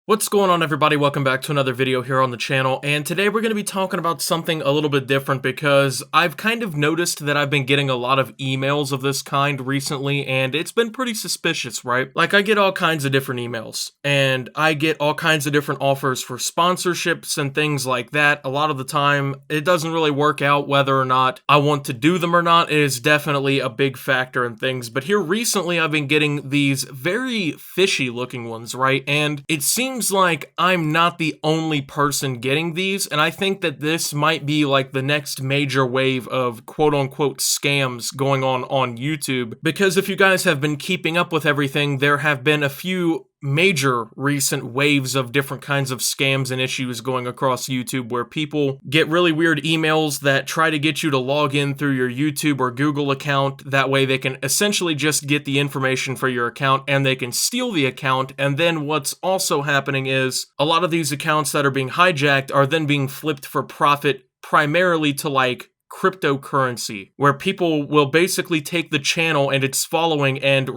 What's going on, everybody? Welcome back to another video here on the channel, and today we're going to be talking about something a little bit different because I've kind of noticed that I've been getting a lot of emails of this kind recently, and it's been pretty suspicious, right? Like, I get all kinds of different emails, and I get all kinds of different offers for sponsorships and things like that. A lot of the time, it doesn't really work out whether or not I want to do them or not. It is definitely a big factor in things, but here recently I've been getting these very fishy looking ones, right? And it seems like I'm not the only person getting these, and I think that this might be like the next major wave of quote-unquote scams going on YouTube, because if you guys have been keeping up with everything, there have been a few major recent waves of different kinds of scams and issues going across YouTube where people get really weird emails that try to get you to log in through your YouTube or Google account. That way they can essentially just get the information for your account and they can steal the account. And then what's also happening is a lot of these accounts that are being hijacked are then being flipped for profit, primarily to like cryptocurrency, where people will basically take the channel and its following and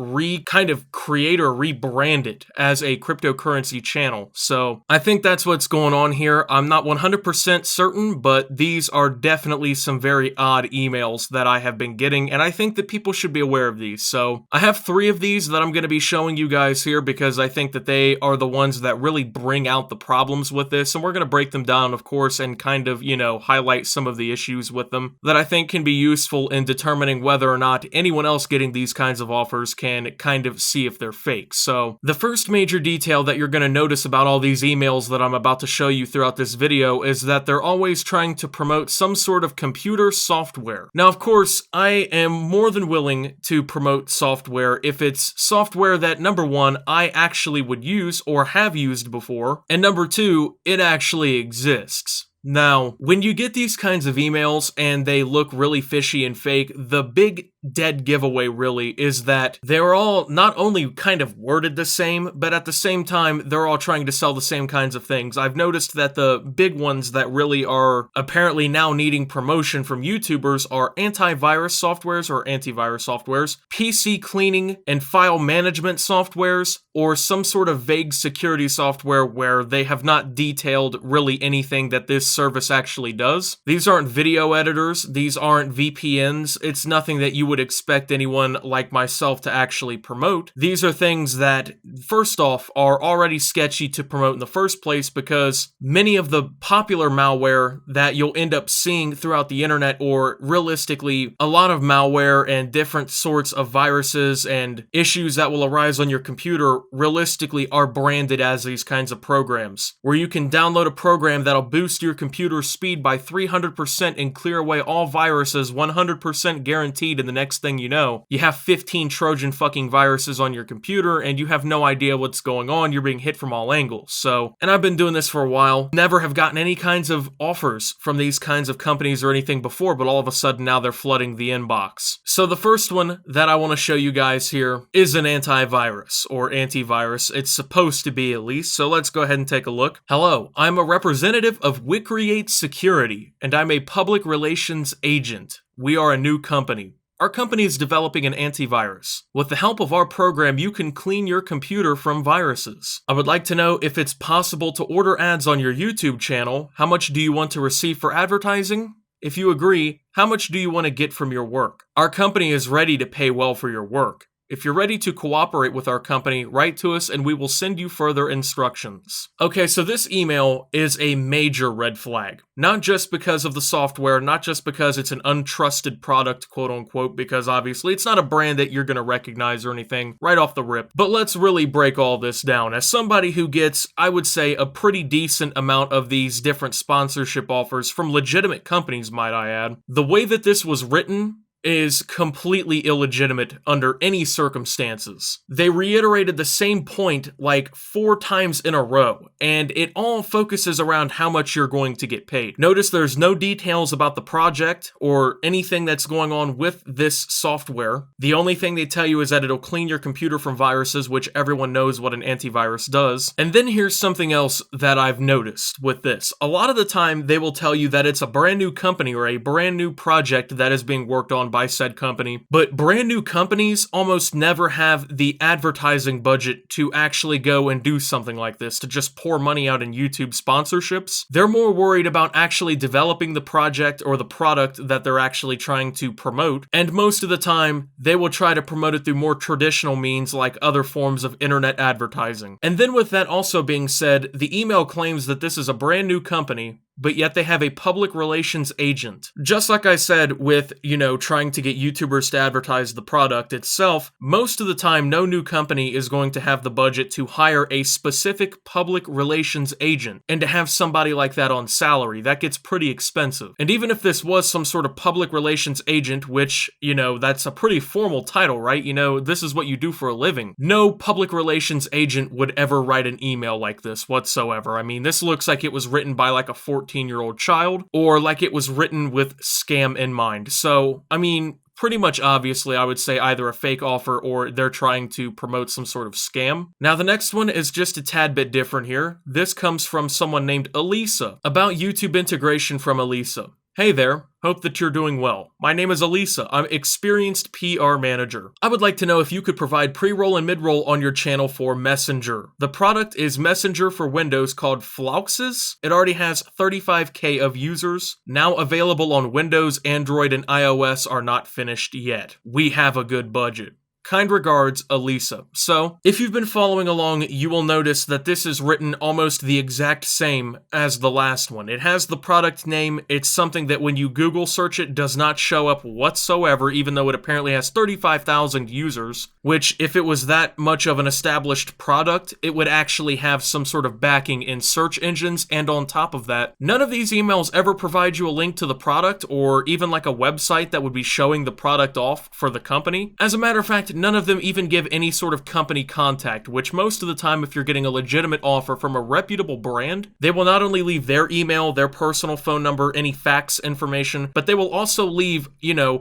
kind of create or rebrand it as a cryptocurrency channel. So I think that's what's going on here. I'm not 100% certain, but these are definitely some very odd emails that I have been getting, and I think that people should be aware of these. So I have 3 of these that I'm going to be showing you guys here because I think that they are the ones that really bring out the problems with this, and we're going to break them down, of course, and kind of, highlight some of the issues with them that I think can be useful in determining whether or not anyone else getting these kinds of offers can kind of see if they're fake. So the first major detail that you're going to notice about all these emails that I'm about to show you throughout this video is that they're always trying to promote some sort of computer software. Now, of course, I am more than willing to promote software if it's software that, number 1, I actually would use or have used before, and number 2, it actually exists. Now, when you get these kinds of emails and they look really fishy and fake, the big dead giveaway really is that they're all not only kind of worded the same, but at the same time, they're all trying to sell the same kinds of things. I've noticed that the big ones that really are apparently now needing promotion from YouTubers are antivirus softwares or antivirus softwares, PC cleaning and file management softwares, or some sort of vague security software where they have not detailed really anything that this service actually does. These aren't video editors, these aren't VPNs, it's nothing that you would expect anyone like myself to actually promote. These are things that, first off, are already sketchy to promote in the first place because many of the popular malware that you'll end up seeing throughout the internet, or realistically, a lot of malware and different sorts of viruses and issues that will arise on your computer, realistically are branded as these kinds of programs, where you can download a program that'll boost your computer speed by 300% and clear away all viruses 100% guaranteed, in the next thing you know, you have 15 Trojan fucking viruses on your computer and you have no idea what's going on. You're being hit from all angles. So, and I've been doing this for a while, never have gotten any kinds of offers from these kinds of companies or anything before, but all of a sudden now they're flooding the inbox. So the first one that I want to show you guys here is an antivirus or antivirus. It's supposed to be, at least. So let's go ahead and take a look. Hello, I'm a representative of WeCreate Security and I'm a public relations agent. We are a new company. Our company is developing an antivirus. With the help of our program, you can clean your computer from viruses. I would like to know if it's possible to order ads on your YouTube channel. How much do you want to receive for advertising? If you agree, how much do you want to get from your work? Our company is ready to pay well for your work. If you're ready to cooperate with our company, write to us and we will send you further instructions. Okay, so this email is a major red flag. Not just because of the software, not just because it's an untrusted product, quote unquote, because obviously it's not a brand that you're going to recognize or anything right off the rip. But let's really break all this down. As somebody who gets, I would say, a pretty decent amount of these different sponsorship offers from legitimate companies, might I add, the way that this was written is completely illegitimate under any circumstances. They reiterated the same point like 4 times in a row, and it all focuses around how much you're going to get paid. Notice there's no details about the project or anything that's going on with this software. The only thing they tell you is that it'll clean your computer from viruses, which everyone knows what an antivirus does. And then here's something else that I've noticed with this. A lot of the time, they will tell you that it's a brand new company or a brand new project that is being worked on on by said company. But brand new companies almost never have the advertising budget to actually go and do something like this, to just pour money out in YouTube sponsorships. They're more worried about actually developing the project or the product that they're actually trying to promote, and most of the time, they will try to promote it through more traditional means like other forms of internet advertising. And then with that also being said, the email claims that this is a brand new company, but yet they have a public relations agent. Just like I said with, trying to get YouTubers to advertise the product itself, most of the time no new company is going to have the budget to hire a specific public relations agent, and to have somebody like that on salary, that gets pretty expensive. And even if this was some sort of public relations agent, which, that's a pretty formal title, right? This is what you do for a living. No public relations agent would ever write an email like this whatsoever. I mean, this looks like it was written by like a 14-year-old child, or like it was written with scam in mind. So, I mean, pretty much obviously, I would say either a fake offer or they're trying to promote some sort of scam. Now, the next one is just a tad bit different here. This comes from someone named Elisa, about YouTube integration from Elisa. Hey there, hope that you're doing well. My name is Elisa, I'm experienced PR manager. I would like to know if you could provide pre-roll and mid-roll on your channel for Messenger. The product is Messenger for Windows called Fluxes. It already has 35K of users. Now available on Windows, Android, and iOS are not finished yet. We have a good budget. Kind regards, Elisa. So, if you've been following along, you will notice that this is written almost the exact same as the last one. It has the product name. It's something that when you Google search it does not show up whatsoever, even though it apparently has 35,000 users, which if it was that much of an established product, it would actually have some sort of backing in search engines. And on top of that, none of these emails ever provide you a link to the product or even like a website that would be showing the product off for the company. As a matter of fact, none of them even give any sort of company contact, which most of the time, if you're getting a legitimate offer from a reputable brand, they will not only leave their email, their personal phone number, any fax information, but they will also leave,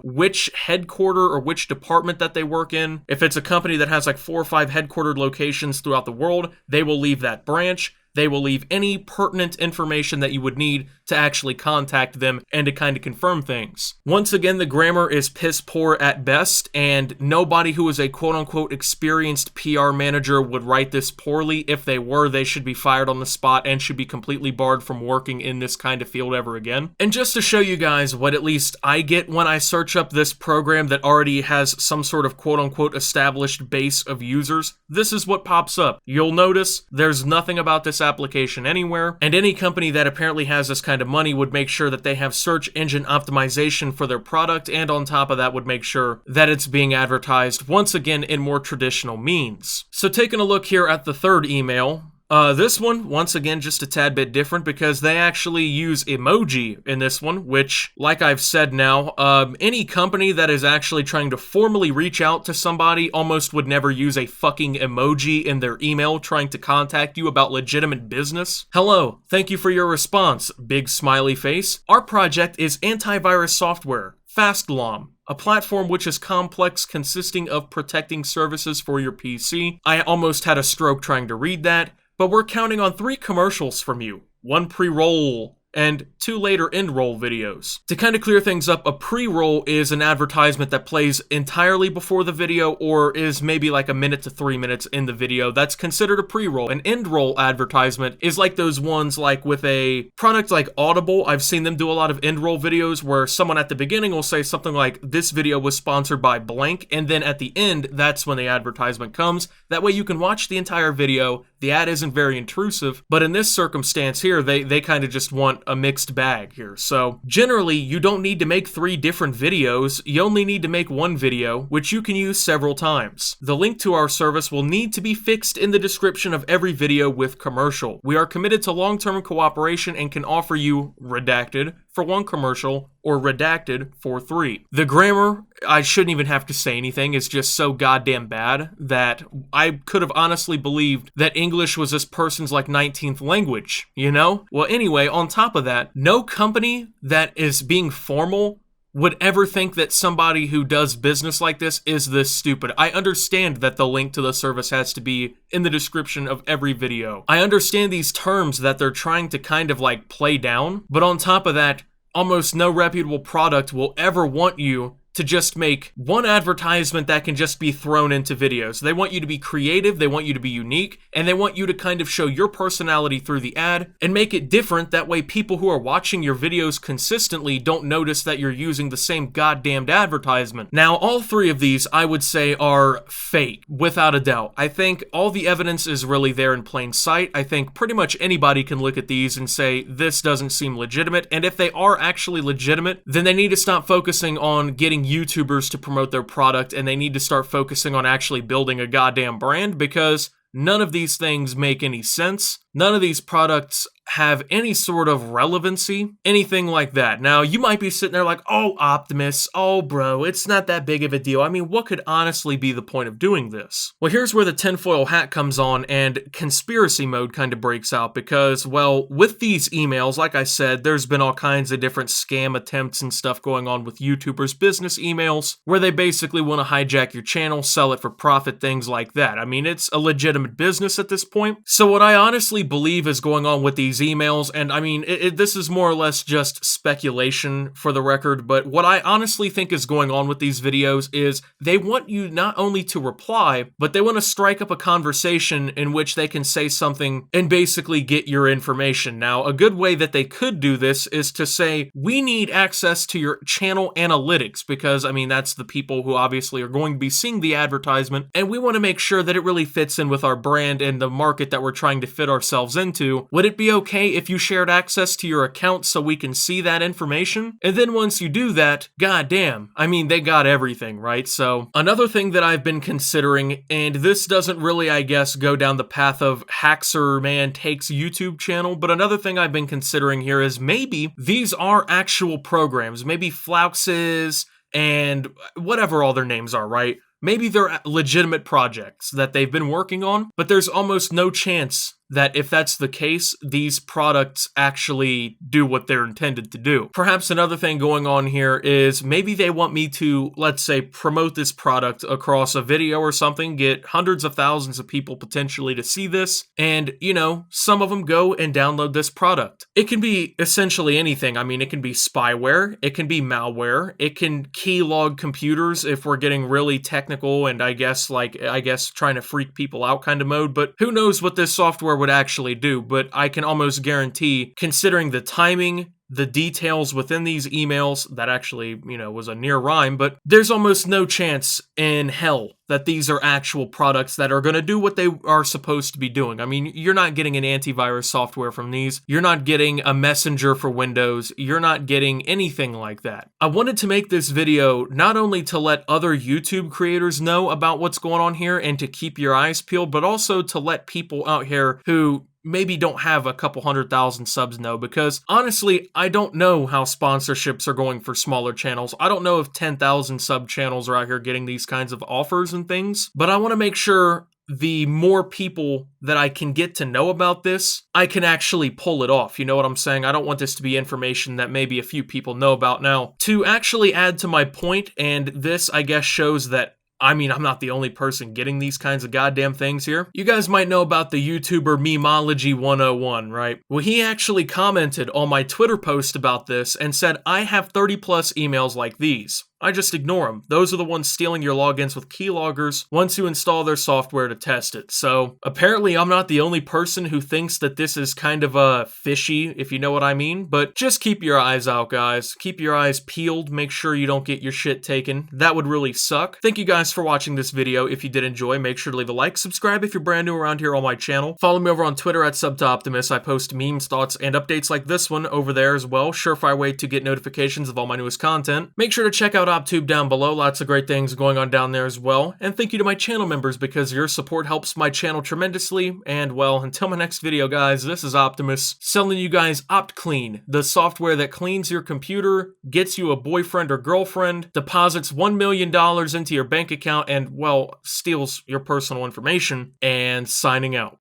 which headquarter or which department that they work in. If it's a company that has like 4 or 5 headquartered locations throughout the world, they will leave that branch. They will leave any pertinent information that you would need to actually contact them and to kind of confirm things. Once again, the grammar is piss poor at best, and nobody who is a quote-unquote experienced PR manager would write this poorly. If they were, they should be fired on the spot and should be completely barred from working in this kind of field ever again. And just to show you guys what at least I get when I search up this program that already has some sort of quote-unquote established base of users, this is what pops up. You'll notice there's nothing about this application anywhere, and any company that apparently has this kind of money would make sure that they have search engine optimization for their product, and on top of that would make sure that it's being advertised once again in more traditional means. So taking a look here at the third email, this one, once again, just a tad bit different because they actually use emoji in this one, which, like I've said now, any company that is actually trying to formally reach out to somebody almost would never use a fucking emoji in their email trying to contact you about legitimate business. Hello, thank you for your response, big smiley face. Our project is antivirus software, FastLom, a platform which is complex, consisting of protecting services for your PC. I almost had a stroke trying to read that. But we're counting on 3 commercials from you, 1 pre-roll and 2 later end-roll videos. To kind of clear things up, a pre-roll is an advertisement that plays entirely before the video or is maybe like a minute to 3 minutes in the video. That's considered a pre-roll. An end-roll advertisement is like those ones like with a product like Audible. I've seen them do a lot of end-roll videos where someone at the beginning will say something like, this video was sponsored by blank, and then at the end, that's when the advertisement comes. That way you can watch the entire video. The ad isn't very intrusive, but in this circumstance here, they kind of just want a mixed bag here. So generally, you don't need to make 3 different videos. You only need to make 1 video, which you can use several times. The link to our service will need to be fixed in the description of every video with commercial. We are committed to long-term cooperation and can offer you redacted for 1 commercial or redacted for 3. The grammar, I shouldn't even have to say anything, is just so goddamn bad that I could have honestly believed that English was this person's like 19th language, Well, anyway, on top of that, no company that is being formal would ever think that somebody who does business like this is this stupid. I understand that the link to the service has to be in the description of every video. I understand these terms that they're trying to kind of like play down, but on top of that, almost no reputable product will ever want you to just make one advertisement that can just be thrown into videos. They want you to be creative, they want you to be unique, and they want you to kind of show your personality through the ad and make it different. That way people who are watching your videos consistently don't notice that you're using the same goddamned advertisement. Now, all three of these I would say are fake, without a doubt. I think all the evidence is really there in plain sight. I think pretty much anybody can look at these and say, this doesn't seem legitimate, and if they are actually legitimate, then they need to stop focusing on getting YouTubers to promote their product, and they need to start focusing on actually building a goddamn brand, because none of these things make any sense. None of these products have any sort of relevancy, anything like that. Now, you might be sitting there like, oh, Optimus, oh, bro, it's not that big of a deal. I mean, what could honestly be the point of doing this? Well, here's where the tinfoil hat comes on and conspiracy mode kind of breaks out because, well, with these emails, like I said, there's been all kinds of different scam attempts and stuff going on with YouTubers' business emails where they basically want to hijack your channel, sell it for profit, things like that. I mean, it's a legitimate business at this point. So what I honestly believe is going on with these emails, and I mean, this is more or less just speculation for the record, but what I honestly think is going on with these videos is they want you not only to reply, but they want to strike up a conversation in which they can say something and basically get your information. Now, a good way that they could do this is to say, we need access to your channel analytics, because I mean, that's the people who obviously are going to be seeing the advertisement, and we want to make sure that it really fits in with our brand and the market that we're trying to fit ourselves into. Would it be okay if you shared access to your account so we can see that information? And then once you do that, goddamn, I mean, they got everything, right? So another thing that I've been considering, and this doesn't really, I guess, go down the path of Haxer Man Takes YouTube channel, but another thing I've been considering here is maybe these are actual programs, maybe Flouxes and whatever all their names are, right? Maybe they're legitimate projects that they've been working on, but there's almost no chance that if that's the case, these products actually do what they're intended to do. Perhaps another thing going on here is maybe they want me to, let's say, promote this product across a video or something, get hundreds of thousands of people potentially to see this, and, you know, some of them go and download this product. It can be essentially anything. I mean, it can be spyware, it can be malware, it can keylog computers if we're getting really technical and I guess trying to freak people out kind of mode, but who knows what this software would actually do. But I can almost guarantee, considering the timing, the details within these emails, that actually, you know, was a near rhyme, but there's almost no chance in hell that these are actual products that are going to do what they are supposed to be doing. I mean, you're not getting an antivirus software from these. You're not getting a messenger for Windows. You're not getting anything like that. I wanted to make this video not only to let other YouTube creators know about what's going on here and to keep your eyes peeled, but also to let people out here who maybe don't have a couple 100,000 subs know, because honestly, I don't know how sponsorships are going for smaller channels. I don't know if 10,000 sub channels are out here getting these kinds of offers and things, but I want to make sure the more people that I can get to know about this, I can actually pull it off. You know what I'm saying? I don't want this to be information that maybe a few people know about. Now, to actually add to my point, and this, I guess, shows that I mean, I'm not the only person getting these kinds of goddamn things here. You guys might know about the YouTuber Memology 101, right? Well, he actually commented on my Twitter post about this and said, I have 30 plus emails like these. I just ignore them. Those are the ones stealing your logins with keyloggers once you install their software to test it. So apparently I'm not the only person who thinks that this is kind of fishy, if you know what I mean. But just keep your eyes out, guys. Keep your eyes peeled. Make sure you don't get your shit taken. That would really suck. Thank you guys for watching this video. If you did enjoy, make sure to leave a like, subscribe if you're brand new around here on my channel. Follow me over on Twitter at @SubToOptimus. I post memes, thoughts, and updates like this one over there as well. Surefire way to get notifications of all my newest content. Make sure to check out OpTube down below. Lots of great things going on down there as well. And thank you to my channel members, because your support helps my channel tremendously. And well, until my next video, guys, this is Optimus selling you guys OptClean, the software that cleans your computer, gets you a boyfriend or girlfriend, deposits $1 million into your bank account, and well, steals your personal information, and signing out.